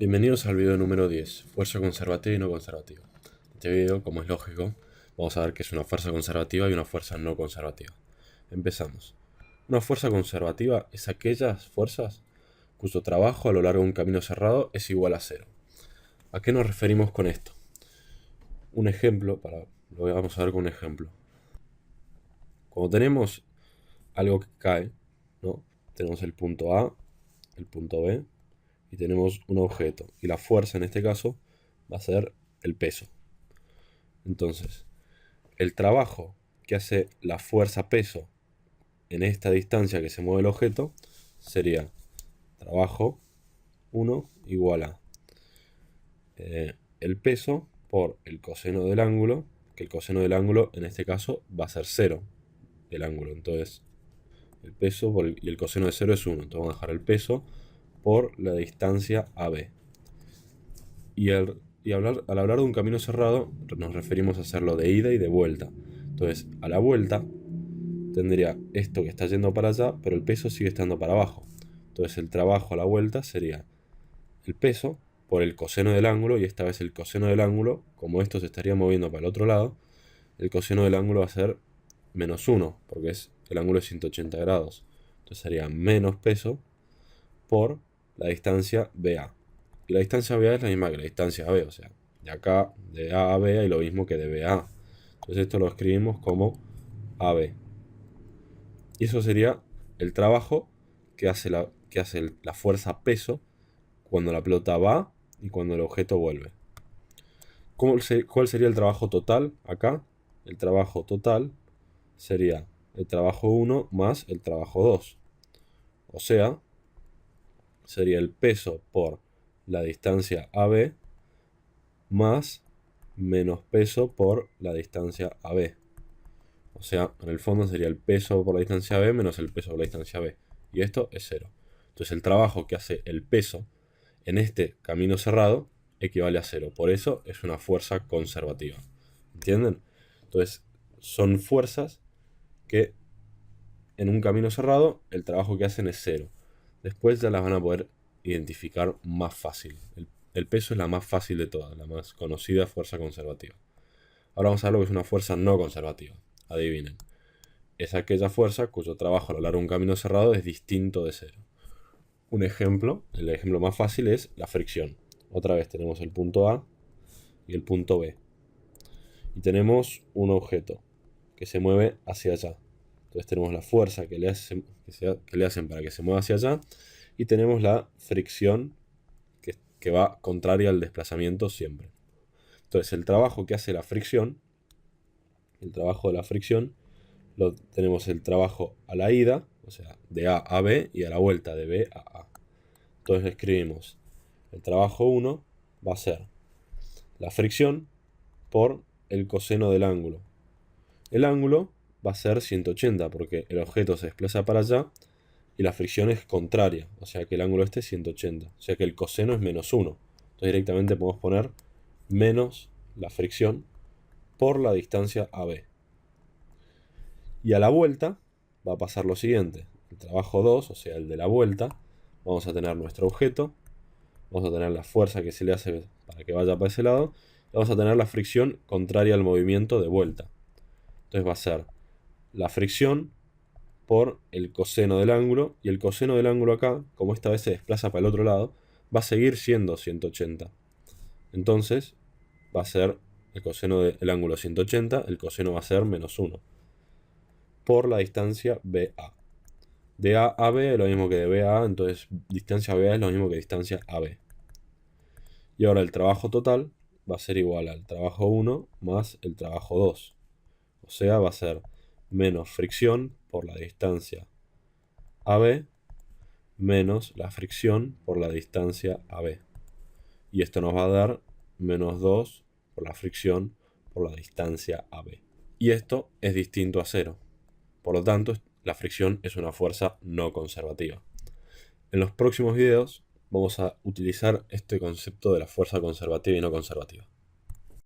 Bienvenidos al video número 10, fuerza conservativa y no conservativa. En este video, como es lógico, vamos a ver qué es una fuerza conservativa y una fuerza no conservativa. Empezamos. Una fuerza conservativa es aquellas fuerzas cuyo trabajo a lo largo de un camino cerrado es igual a cero. ¿A qué nos referimos con esto? Un ejemplo, lo vamos a ver con un ejemplo. Cuando tenemos algo que cae, ¿no? Tenemos el punto A, el punto B, y tenemos un objeto. Y la fuerza en este caso va a ser el peso. Entonces, el trabajo que hace la fuerza peso en esta distancia que se mueve el objeto sería trabajo 1 igual a el peso por el coseno del ángulo, que el coseno del ángulo en este caso va a ser 0 el ángulo. Entonces, el peso y el coseno de 0 es 1. Entonces vamos a dejar el peso por la distancia AB. Al hablar de un camino cerrado, nos referimos a hacerlo de ida y de vuelta. Entonces, a la vuelta tendría esto que está yendo para allá, pero el peso sigue estando para abajo. Entonces, el trabajo a la vuelta sería el peso por el coseno del ángulo, y esta vez el coseno del ángulo, como esto se estaría moviendo para el otro lado, el coseno del ángulo va a ser menos 1, porque el ángulo es 180 grados. Entonces sería menos peso por la distancia BA. Y la distancia BA es la misma que la distancia AB, o sea, de acá, de A a B, hay lo mismo que de B a A. Entonces esto lo escribimos como AB. Y eso sería el trabajo que hace la fuerza peso cuando la pelota va y cuando el objeto vuelve. ¿Cuál sería el trabajo total acá? El trabajo total sería el trabajo 1 más el trabajo 2. O sea, sería el peso por la distancia AB más menos peso por la distancia AB. O sea, en el fondo sería el peso por la distancia AB menos el peso por la distancia AB. Y esto es 0. Entonces el trabajo que hace el peso en este camino cerrado equivale a 0. Por eso es una fuerza conservativa. ¿Entienden? Entonces son fuerzas que en un camino cerrado el trabajo que hacen es 0. Después ya las van a poder identificar más fácil. El peso es la más fácil de todas, la más conocida fuerza conservativa. Ahora vamos a ver lo que es una fuerza no conservativa. Adivinen. Es aquella fuerza cuyo trabajo a lo largo de un camino cerrado es distinto de 0. Un ejemplo, el ejemplo más fácil es la fricción. Otra vez tenemos el punto A y el punto B. Y tenemos un objeto que se mueve hacia allá. Entonces tenemos la fuerza que le hacen para que se mueva hacia allá. Y tenemos la fricción que va contraria al desplazamiento siempre. Entonces el trabajo que hace la fricción, tenemos el trabajo a la ida, o sea, de A a B, y a la vuelta de B a A. Entonces escribimos, el trabajo 1 va a ser la fricción por el coseno del ángulo. El ángulo va a ser 180 porque el objeto se desplaza para allá y la fricción es contraria, o sea que el ángulo este es 180, o sea que el coseno es menos 1. Entonces directamente podemos poner menos la fricción por la distancia AB. Y a la vuelta va a pasar lo siguiente, el trabajo 2, o sea el de la vuelta, vamos a tener nuestro objeto, vamos a tener la fuerza que se le hace para que vaya para ese lado, y vamos a tener la fricción contraria al movimiento de vuelta. Entonces va a ser la fricción por el coseno del ángulo, y el coseno del ángulo acá, como esta vez se desplaza para el otro lado, va a seguir siendo 180. Entonces va a ser el coseno del ángulo 180, el coseno va a ser menos 1 por la distancia BA. De A a B es lo mismo que de B a A, entonces distancia BA es lo mismo que distancia AB. Y ahora el trabajo total va a ser igual al trabajo 1 más el trabajo 2. O sea, va a ser menos fricción por la distancia AB menos la fricción por la distancia AB. Y esto nos va a dar menos 2 por la fricción por la distancia AB. Y esto es distinto a 0. Por lo tanto, la fricción es una fuerza no conservativa. En los próximos videos vamos a utilizar este concepto de la fuerza conservativa y no conservativa.